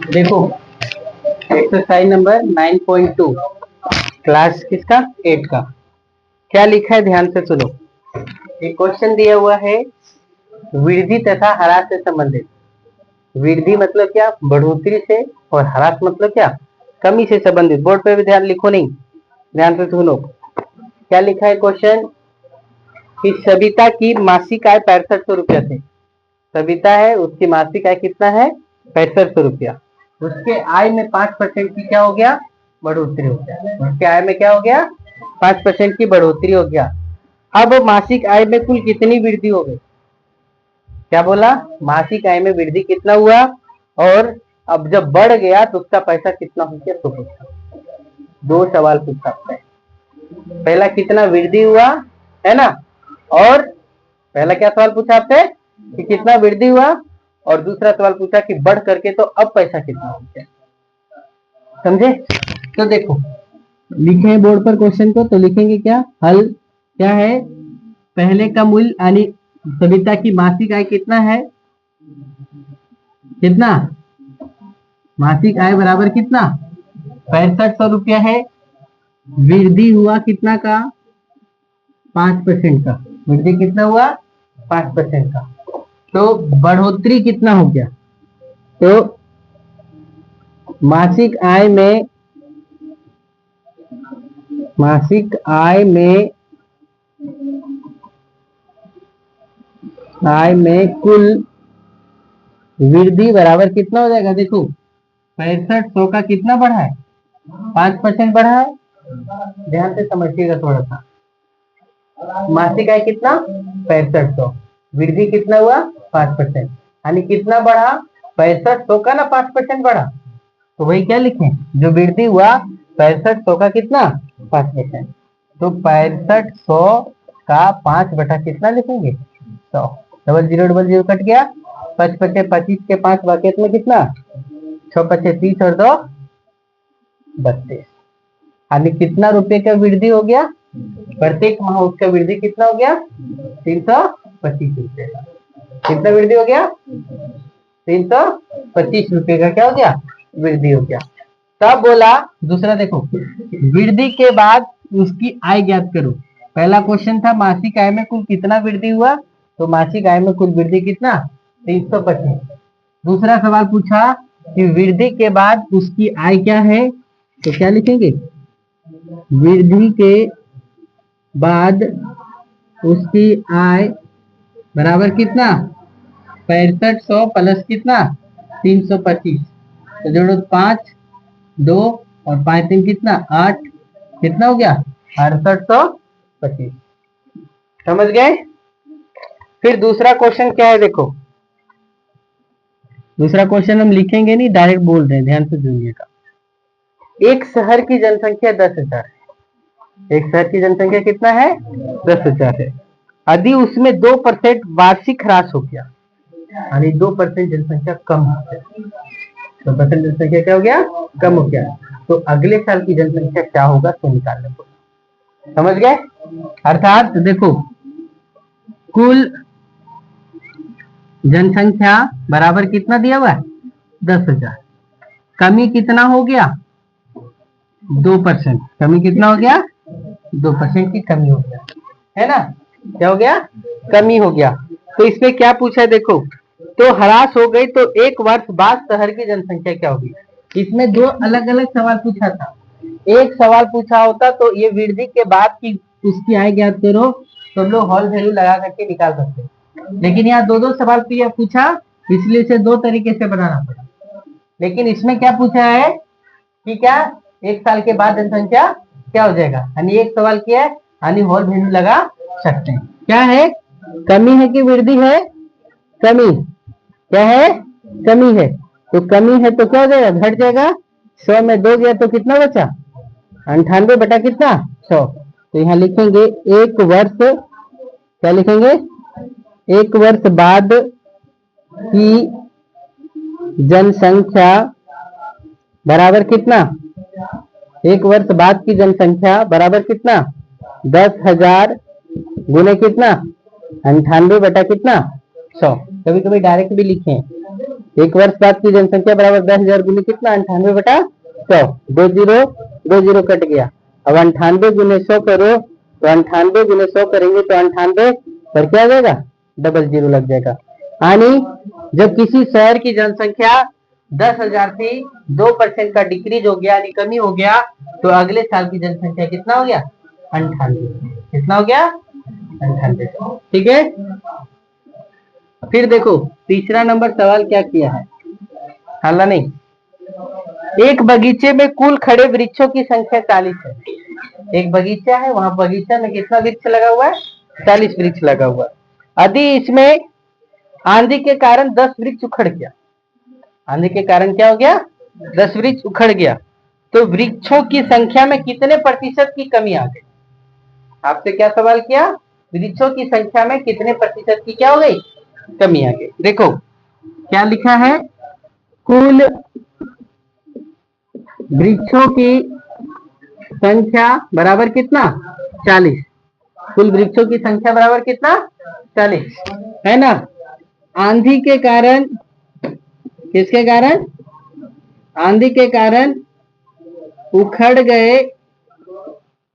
देखो exercise number 9.2 class किसका 8 का क्या लिखा है, ध्यान से सुनो। एक क्वेश्चन दिया हुआ है वृद्धि तथा ह्रास से संबंधित। वृद्धि मतलब क्या, बढ़ोतरी से, और ह्रास मतलब क्या, कमी से संबंधित। बोर्ड पे भी ध्यान लिखो, नहीं ध्यान से सुनो। क्या लिखा है क्वेश्चन कि सविता की मासिक आय 6500 रुपया थी। सविता है, उसकी मासिक आय कितना है 6500 रुपया। उसके आय में 5% की क्या हो गया, बढ़ोतरी हो गया। उसके आय में क्या हो गया, 5% की बढ़ोतरी हो गया। अब मासिक आय में कुल कितनी वृद्धि हो गई, क्या बोला, मासिक आय में वृद्धि कितना हुआ, और अब जब बढ़ गया तो उसका पैसा कितना हो गया। तो पूछा, दो सवाल पूछ सकते हैं। पहला कितना वृद्धि हुआ है ना, और पहला क्या सवाल पूछा आपसे कि कितना वृद्धि हुआ, और दूसरा सवाल पूछा कि बढ़ करके तो अब पैसा कितना हो गया। समझे। तो देखो लिखे बोर्ड पर क्वेश्चन को, तो लिखेंगे क्या, हल क्या है, पहले का मूल्य यानी सविता की मासिक आय कितना है, कितना मासिक आय बराबर कितना 6500 रुपया है। वृद्धि हुआ कितना का 5% का, वृद्धि कितना हुआ 5% का। तो बढ़ोतरी कितना हो गया, तो मासिक आय में कुल वृद्धि बराबर कितना हो जाएगा। देखो 6500 का कितना बढ़ा है, 5% बढ़ा है। ध्यान से समझिएगा थोड़ा सा। मासिक आय कितना 6500, वृद्धि कितना हुआ 5%, यानी कितना बढ़ा 6500 का ना 5% बढ़ा। तो वही क्या लिखें, जो वृद्धि हुआ 6500 का कितना 5%। तो 6500 का 5 बटा कितना लिखेंगे 100। 0000 कट गया, 5 पचे 25 के 5 वाक्य में कितना 6 पचे 30 और 2 32। यानी कितना रुपए का वृद्धि हो गया, प्रत्येक माह उसका वृद्धि कितना हो गया 325 रुपए का। कितना वृद्धि हो गया 325 रुपए का क्या हो गया, वृद्धि हो गया। तब बोला दूसरा, देखो वृद्धि के बाद उसकी आय ज्ञात करो। पहला क्वेश्चन था मासिक आय में कुल कितना वृद्धि हुआ, तो मासिक आय में कुल वृद्धि कितना 325। दूसरा सवाल पूछा कि वृद्धि के बाद उसकी आय क्या है, तो क्या लिखेंगे, वृद्धि के बाद उसकी आय बराबर कितना 6500 प्लस कितना 325। तो जोड़ो 5 2 और 5 3 कितना 8, कितना हो गया 6825। समझ गए। फिर दूसरा क्वेश्चन क्या है, देखो दूसरा क्वेश्चन हम लिखेंगे नहीं, डायरेक्ट बोल रहे हैं, ध्यान से सुनिएगा। एक शहर की जनसंख्या 10,000 है। एक शहर की जनसंख्या कितना है 10,000 है। यदि उसमें 2% वार्षिक ह्रास हो गया, यानी 2% जनसंख्या कम हो गया, 2% जनसंख्या क्या हो गया, कम हो गया, तो अगले साल की जनसंख्या क्या होगा तो निकालने को। समझ गए। अर्थात देखो कुल जनसंख्या बराबर कितना दिया हुआ है 10,000, कमी कितना हो गया 2%, कमी कितना हो गया 2% की कमी हो गया, है ना, क्या हो गया, कमी हो गया। तो इसमें क्या पूछा है, देखो तो ह्रास हो गई, तो एक वर्ष बाद शहर की जनसंख्या क्या होगी। इसमें दो अलग अलग सवाल पूछा था। एक सवाल पूछा होता तो ये वृद्धि के बाद की उसकी आय ज्ञात करो, तो हम लोग हॉल वैल्यू लगा करके निकाल सकते हैं। लेकिन यहाँ दो सवाल पूछा, इसलिए इसे दो तरीके से बनाना पड़ा। लेकिन इसमें क्या पूछा है कि क्या एक साल के बाद जनसंख्या क्या हो जाएगा, यानी एक सवाल किया है, यानी हॉल वैल्यू लगा सकते हैं। क्या है, कमी है कि वृद्धि है, कमी, क्या है, कमी है। तो कमी है तो क्या हो जाएगा, घट जाएगा। 100 में 2 गया तो कितना बचा 98 बटा कितना 100। तो यहाँ लिखेंगे एक वर्ष, क्या लिखेंगे, एक वर्ष बाद की जनसंख्या बराबर कितना, एक वर्ष बाद की जनसंख्या बराबर कितना 10,000 गुने कितना 98 बटा कितना 100। कभी कभी डायरेक्ट भी लिखे, 1 वर्ष बाद की जनसंख्या बराबर 10,000 गुने कितना 98/100। 2 जीरो कट गया। अब 98 गुने 100 करो तो 98 गुने 100 करेंगे तो 98 पर क्या आ जाएगा, डबल जीरो लग जाएगा। यानी जब किसी शहर की जनसंख्या 10,000 थी, 2% का डिक्रीज हो गया यानी कमी हो गया, तो अगले साल की जनसंख्या कितना हो गया 98। कितना हो गया 98। ठीक है। फिर देखो तीसरा नंबर सवाल क्या किया है, हाला नहीं। एक बगीचे में कुल खड़े वृक्षों की संख्या 40 है। एक बगीचा है, वहां बगीचा में कितना वृक्ष लगा हुआ है 40 वृक्ष लगा हुआ है। यदि इसमें आंधी के कारण 10 वृक्ष उखड़ गया, आंधी के कारण क्या हो गया 10 वृक्ष उखड़ गया, तो वृक्षों की संख्या में कितने प्रतिशत की कमी आ गई। आपसे क्या सवाल किया, वृक्षों की संख्या में कितने प्रतिशत की क्या हो गई कमी आ गई। देखो क्या लिखा है, कुल वृक्षों की संख्या बराबर कितना 40। कुल वृक्षों की संख्या बराबर कितना 40 है ना। आंधी के कारण, किसके कारण, आंधी के कारण उखड़ गए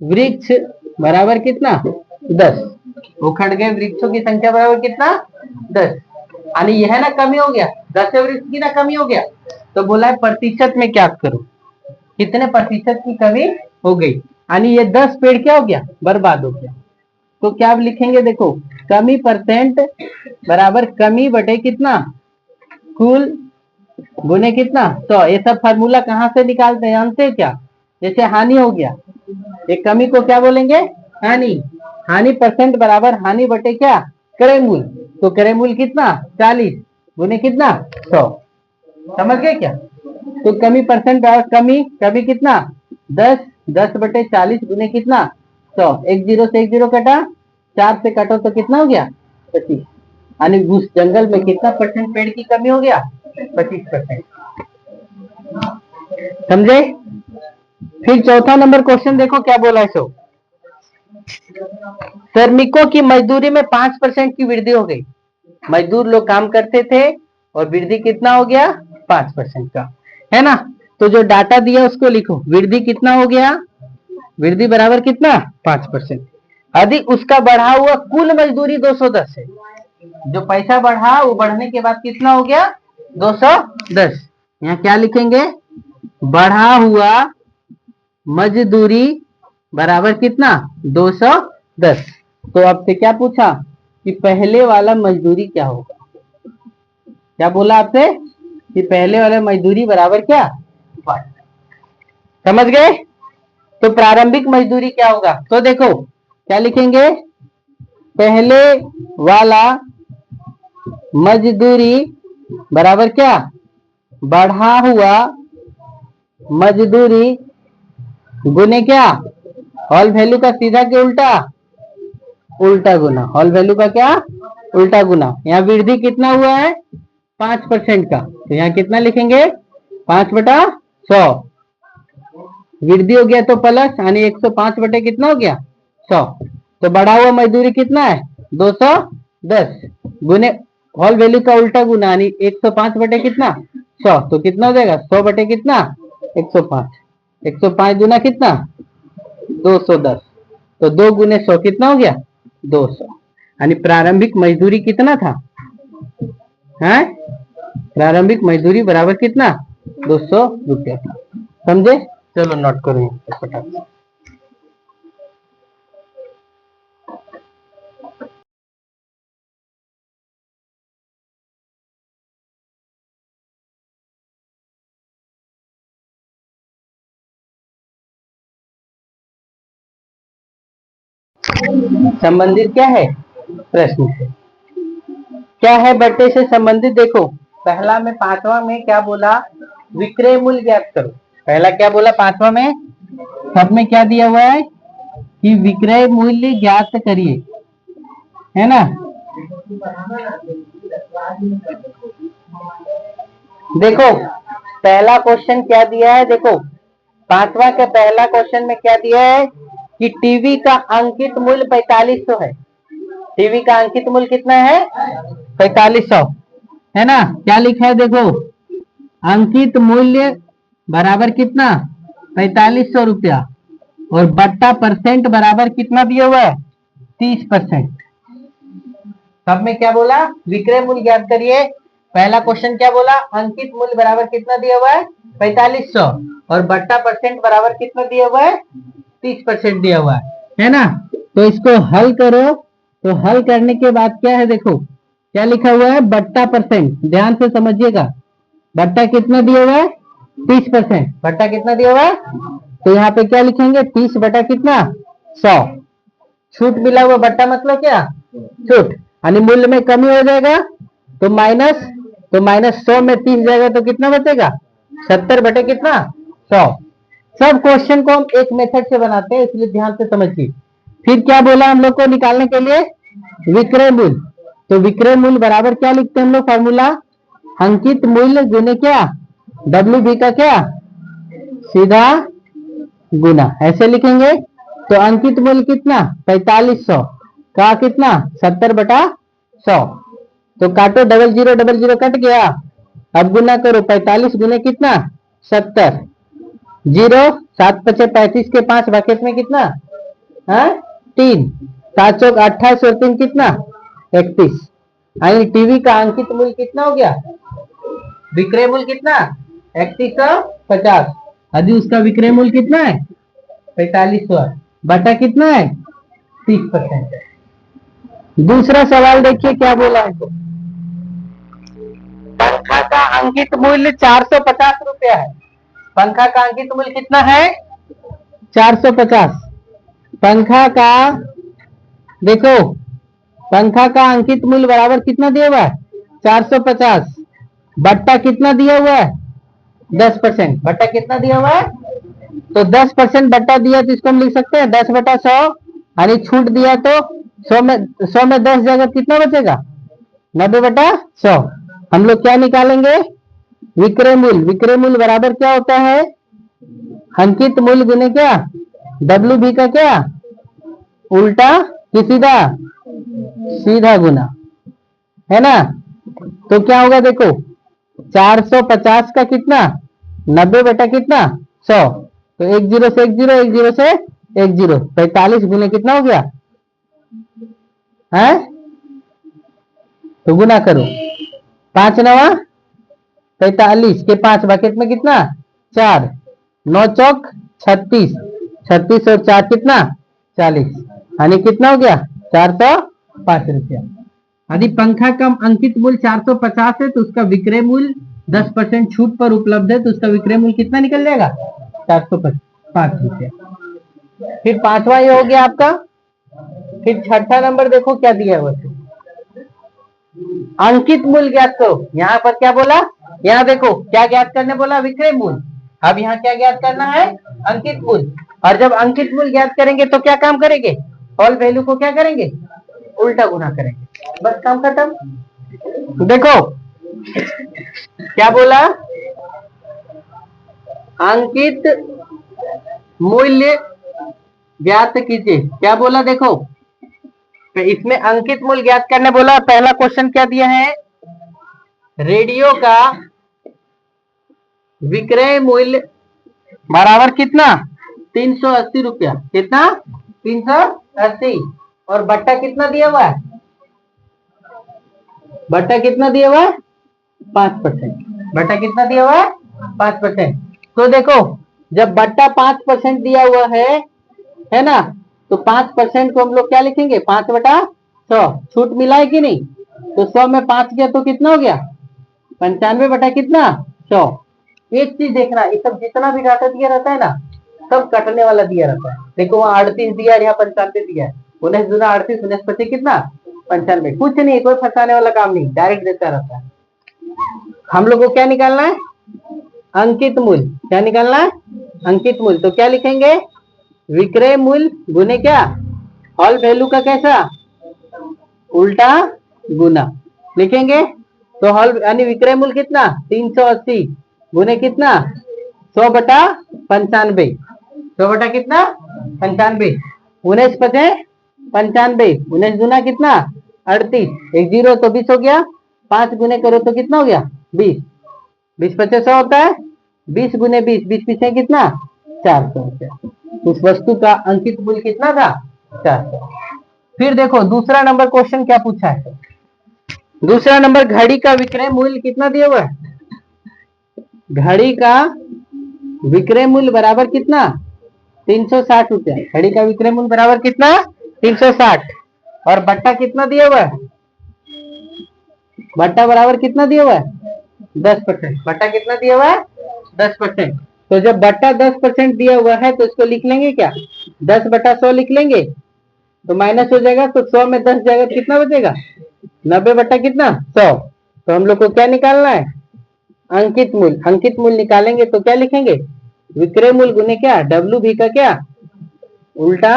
वृक्ष बराबर कितना 10। उखड़ गए वृक्षों की संख्या बराबर कितना 10। यानी यह ना कमी हो गया, 10 वृक्ष की ना कमी हो गया, तो बोला है प्रतिशत में क्या करो, कितने प्रतिशत की कमी हो गई। यानी ये 10 पेड़ क्या हो गया बर्बाद हो गया। तो क्या आप लिखेंगे, देखो कमी परसेंट बराबर कमी बटे कितना कुल गुने कितना 100। ये सब फार्मूला कहाँ से निकालते हैं जानते हैं क्या, जैसे हानि हो गया, एक कमी को क्या बोलेंगे हानि। हानि परसेंट बराबर हानि बटे क्या क्रय मूल, तो क्रय मूल कितना 40 गुने कितना 100। समझ गए क्या। तो कमी परसेंट बराबर कमी, कमी कितना 10, 10 बटे 40 गुने कितना 100। एक जीरो से एक जीरो कटा, 4 से कटो तो कितना हो गया 25। यानी उस जंगल में कितना परसेंट पेड़ की कमी हो गया 25%। समझे। फिर चौथा नंबर क्वेश्चन देखो क्या बोला है, सो श्रमिकों की मजदूरी में 5% की वृद्धि हो गई। मजदूर लोग काम करते थे और वृद्धि कितना हो गया 5% का, है ना। तो जो डाटा दिया उसको लिखो, वृद्धि कितना हो गया, वृद्धि बराबर कितना 5%। यदि उसका बढ़ा हुआ कुल मजदूरी 210 है, जो पैसा बढ़ा वो बढ़ने के बाद कितना हो गया 210। यहाँ क्या लिखेंगे, बढ़ा हुआ मजदूरी बराबर कितना 210। तो आपसे क्या पूछा कि पहले वाला मजदूरी क्या होगा, क्या बोला आपसे कि पहले वाला मजदूरी बराबर क्या 5। समझ गए। तो प्रारंभिक मजदूरी क्या होगा, तो देखो क्या लिखेंगे, पहले वाला मजदूरी बराबर क्या बढ़ा हुआ मजदूरी गुने क्या हॉल वैल्यू का सीधा के उल्टा, उल्टा गुना हॉल वैल्यू का क्या उल्टा गुना। यहाँ वृद्धि कितना हुआ है 5% का, तो यहाँ कितना लिखेंगे 5/100। वृद्धि हो गया तो प्लस, यानी 105 बटे कितना हो गया 100। तो बढ़ा हुआ मजदूरी कितना है 210 गुने हॉल वैल्यू का उल्टा गुना, यानी 105 बटे कितना 100, तो कितना हो जाएगा 100 बटे कितना 105। 105 गुना कितना 210, तो 2 गुने 100 कितना हो गया 200। यानी प्रारंभिक मजदूरी कितना था, है प्रारंभिक मजदूरी बराबर कितना 200 रुपया था। समझे। चलो नोट करो फटाफट से। संबंधित क्या है प्रश्न से, क्या है बट्टे से संबंधित। देखो पहला में 5वां में क्या बोला, विक्रय मूल्य ज्ञात करो। पहला क्या बोला 5वां में, सब में क्या दिया हुआ है कि विक्रय मूल्य ज्ञात करिए, है ना। देखो पहला क्वेश्चन क्या दिया है, देखो 5वां के पहला क्वेश्चन में क्या दिया है कि टीवी का अंकित मूल्य 4500 है। टीवी का अंकित मूल्य कितना है 4500। है ना, क्या लिखा है देखो, अंकित मूल्य बराबर कितना 4500 रुपया और बट्टा परसेंट बराबर कितना दिया हुआ है 30%। सब में क्या बोला, विक्रय मूल्य ज्ञात करिए। पहला क्वेश्चन क्या बोला, अंकित मूल्य बराबर कितना दिया हुआ है 4500 और बट्टा परसेंट बराबर कितना दिया हुआ है 30% दिया हुआ है ना। तो इसको हल करो, तो हल करने के बाद क्या है देखो, क्या लिखा हुआ है बट्टा परसेंट, ध्यान से समझिएगा। बट्टा कितना दिया हुआ है 30%, बट्टा कितना दिया हुआ है, तो यहाँ पे क्या लिखेंगे 30 बटा कितना 100, छूट मिला हुआ बट्टा मतलब क्या छूट, यानी मूल्य में कमी हो जाएगा तो माइनस 100 में 30 जाएगा तो कितना बचेगा 70 बटे कितना 100। सब क्वेश्चन को हम एक मेथड से बनाते हैं, इसलिए ध्यान से समझिए। फिर क्या बोला हम लोग को निकालने के लिए, विक्रय मूल्य। तो विक्रय मूल्य बराबर क्या लिखते हैं हम लोग, फार्मूला अंकित मूल्य गुने क्या WB का क्या सीधा गुना, ऐसे लिखेंगे। तो अंकित मूल्य कितना 4500 का कितना 70 बटा 100, तो काटो, डबल जीरो कट गया। अब गुना करो 45 गुने कितना 70, जीरो 7 पचे 35 के 5 बकेट में कितना है 3, 7 चौक 28 और 3 कितना 31, यानी टीवी का अंकित मूल्य कितना हो गया, विक्रय मूल्य कितना 3150, अभी उसका विक्रय मूल्य कितना है 4500 बटा कितना है 30%। दूसरा सवाल देखिए क्या बोला है, पंखा का अंकित मूल्य 450 रुपया है। पंखा का अंकित मूल्य कितना है 450। पंखा का देखो, पंखा का अंकित मूल्य बराबर कितना दिया हुआ है 450, बट्टा कितना दिया हुआ है 10%, बट्टा कितना दिया हुआ है, तो 10% बट्टा दिया तो इसको हम लिख सकते हैं 10 बटा 100, यानी छूट दिया तो 100 में 10 जगह कितना बचेगा 90 बटा 100। हम लोग क्या निकालेंगे, विक्रय मूल्य। विक्रय मूल्य बराबर क्या होता है, अंकित मूल्य गुने क्या WB का क्या उल्टा कि सीधा, सीधा गुना, है ना। तो क्या होगा देखो, 450 का कितना 90 बटा कितना 100, तो 1 जीरो से 1 जीरो, 1 जीरो से 1 जीरो, 45 गुने कितना हो गया है, तो गुना करो 5 नवा 45 के 5 बकेट में कितना 4, 9 चौक 36, 36 और 4 कितना 40, यानी कितना हो गया 405 रुपया। यदि पंखा का अंकित मूल्य 450 है तो उसका विक्रय मूल्य 10% छूट पर उपलब्ध है, तो उसका विक्रय मूल्य कितना निकल जाएगा 405 रुपया। फिर पांचवा ये हो गया आपका। फिर छठा नंबर देखो क्या दिया हुआ है, अंकित मूल्य ज्ञात करो। यहाँ पर क्या बोला, यहाँ देखो क्या ज्ञात करने बोला विक्रय मूल्य, अब यहाँ क्या ज्ञात करना है अंकित मूल्य। और जब अंकित मूल्य ज्ञात करेंगे तो क्या काम करेंगे, ऑल वैल्यू को क्या करेंगे उल्टा गुना करेंगे, बस काम खत्म। देखो क्या बोला, अंकित मूल्य ज्ञात कीजिए, क्या बोला देखो, तो इसमें अंकित मूल्य ज्ञात करने बोला। पहला क्वेश्चन क्या दिया है, रेडियो का विक्रय मूल्य बराबर कितना 380 रुपया, कितना 380, और बट्टा कितना दिया हुआ है, बट्टा कितना दिया हुआ है 5%, बट्टा कितना दिया हुआ है 5%। तो देखो जब बट्टा 5% दिया हुआ है ना, तो 5% को हम लोग क्या लिखेंगे 5 बटा 100, छूट मिला है कि नहीं, तो 100 में 5 गया तो कितना हो गया 95 बटा कितना 100। एक चीज देखना, ये सब जितना भी डाटा दिया रहता है ना, सब कटने वाला दिया रहता है। देखो वहाँ 38 दिया, यहाँ 95 दिया है, 19 दूना 38, 19 पचे कितना 95, कुछ नहीं, कोई फंसाने वाला काम नहीं, डायरेक्ट देता रहता है। हम लोग को क्या निकालना है अंकित मूल्य, क्या निकालना है अंकित मूल्य। तो क्या लिखेंगे, विक्रय मूल्य गुने क्या ऑल वैल्यू का कैसा उल्टा गुना लिखेंगे। तो हॉल यानी विक्रय मूल्य कितना 380 गुने कितना 100 बटा 95, 100 बटा कितना 95, 19 पचे 95, 19 गुना कितना 38, 1 जीरो तो 20 हो गया 5 गुने करो तो कितना हो गया 20, 20 पचे 100 होता है, 20 गुने 20, 20 पीछे कितना 400 रुपया। उस वस्तु का अंकित मूल्य कितना था 400। फिर देखो दूसरा नंबर क्वेश्चन क्या पूछा है। दूसरा नंबर घड़ी का विक्रय मूल्य कितना दिया हुआ है। घड़ी का विक्रय मूल्य बराबर कितना 360 रुपया। घड़ी का विक्रय मूल्य बराबर कितना 360 और बट्टा कितना दिया हुआ है। बट्टा बराबर कितना दिया हुआ है 10%। बट्टा कितना दिया हुआ है 10%। तो जब बट्टा 10% दिया हुआ है तो इसको लिख लेंगे क्या 10/100 लिख लेंगे तो माइनस हो जाएगा। तो 100 में 10 जाएगा तो कितना बचेगा 90 बट्टा कितना 100। तो हम लोग को क्या निकालना है अंकित मूल्य। अंकित मूल्य निकालेंगे तो क्या लिखेंगे विक्रय मूल्य गुने क्या डब्ल्यू भी का क्या उल्टा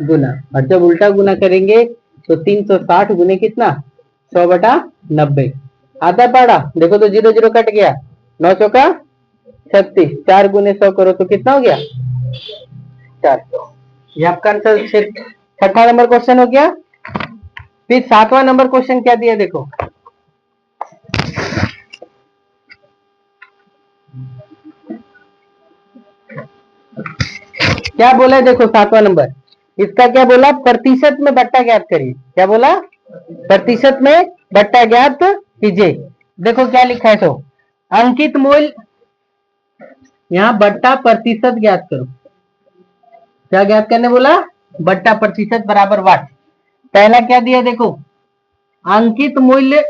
गुना। और जब उल्टा गुना करेंगे तो 360 गुने कितना 100/90 आधा पाड़ा। देखो तो 0 0 कट गया 9 चौका 36, 4 गुने 100 करो तो कितना हो गया 400। ये आपका आंसर सिर्फ 6वां नंबर क्वेश्चन हो गया। फिर 7वां नंबर क्वेश्चन क्या दिया देखो। क्या बोला है देखो 7वां नंबर इसका क्या बोला प्रतिशत में बट्टा ज्ञात करिए। क्या बोला प्रतिशत में बट्टा ज्ञात कीजिए। देखो क्या लिखा है तो अंकित मूल्य यहाँ बट्टा प्रतिशत ज्ञात करो। क्या ज्ञात करने बोला बट्टा प्रतिशत बराबर वाट। पहला क्या दिया देखो अंकित मूल्य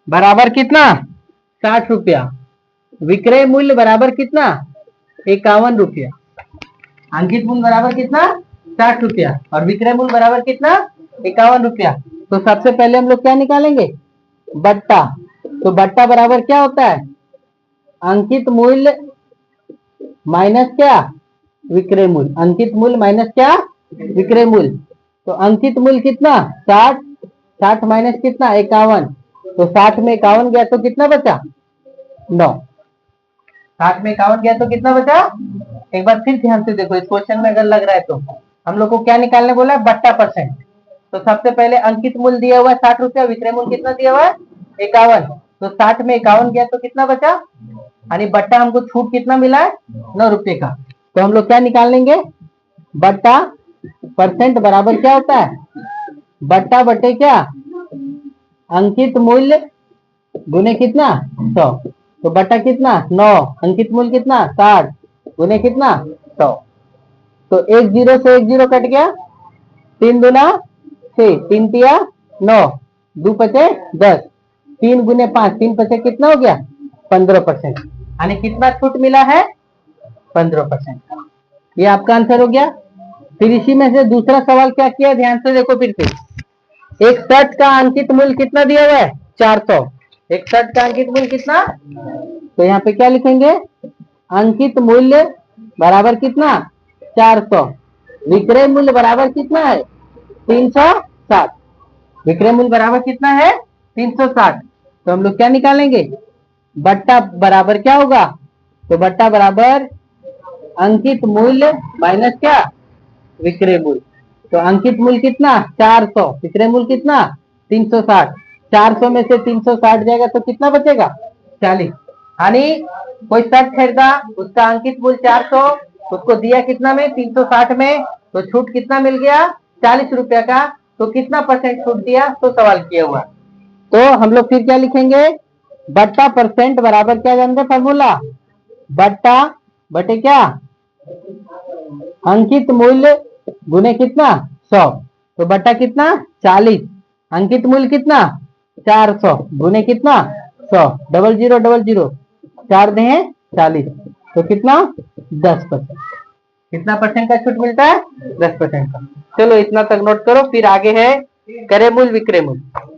बराबर कितना 60 रुपया, विक्रय मूल्य बराबर कितना 51 रुपया। अंकित मूल्य बराबर कितना 60 रुपया और विक्रय मूल्य बराबर कितना 51 रुपया। तो सबसे पहले हम लोग क्या निकालेंगे बट्टा। तो बट्टा बराबर क्या होता है अंकित मूल्य माइनस क्या विक्रय मूल्य। अंकित मूल्य माइनस क्या विक्रय मूल्य। तो अंकित मूल्य कितना 60, 60 माइनस कितना 51। तो 60 में 51 गया तो कितना बचा 9। 60 में 51 गया तो कितना बचा। एक बार फिर ध्यान से देखो इस क्वेश्चन में अगर लग रहा है तो हम लोग को क्या निकालने बोला है बट्टा परसेंट। तो सबसे पहले अंकित मूल्य दिया हुआ है 60 रुपया, विक्रय मूल्य कितना दिया हुआ है 51। तो 60 में 51 गया तो कितना बचा यानी बट्टा हमको छूट कितना मिला है 9 रुपये का। तो हम लोग क्या निकाल लेंगे बट्टा परसेंट बराबर क्या होता है बट्टा बटे क्या अंकित मूल्य गुने कितना 100। तो बट्टा कितना 9, अंकित मूल्य कितना 60 गुने कितना 100। तो 1 0 से 1 0 कट गया 3 दूना 6, 3 तिया 9, 2 पचे 10, 3 गुने 5, 3 पचे कितना हो गया 15%। यानी कितना छूट मिला है 15% का। ये आपका आंसर हो गया। फिर इसी में से दूसरा सवाल क्या किया ध्यान से देखो फिर से। एक शर्ट का अंकित मूल्य कितना दिया हुआ है 400। एक शर्ट का अंकित मूल्य कितना तो यहाँ पे क्या लिखेंगे अंकित मूल्य बराबर कितना 400, विक्रय मूल्य बराबर कितना है 360। विक्रय मूल्य बराबर कितना है 360। तो हम लोग क्या निकालेंगे बट्टा बराबर क्या होगा तो बट्टा बराबर अंकित मूल्य माइनस क्या विक्रय मूल्य। तो अंकित मूल्य कितना 400, विक्रय मूल्य कितना 360। 400 में से 360 जाएगा तो कितना बचेगा 40। यानी कोई शर्ट खरीदा उसका अंकित मूल्य 400, उसको दिया कितना में 360 में। तो छूट कितना मिल गया 40 रुपया का। तो कितना परसेंट छूट दिया तो सवाल किया हुआ। तो हम लोग फिर क्या लिखेंगे बट्टा परसेंट बराबर क्या जानते फॉर्मूला बट्टा बटे क्या अंकित मूल्य गुने कितना 100। तो बट्टा कितना 40, अंकित मूल्य कितना 400 गुने कितना 100, 00 00 4 दे 40। तो कितना 10%। कितना परसेंट का छूट मिलता है 10% का। चलो इतना तक नोट करो। फिर आगे है क्रय मूल्य विक्रय मूल्य।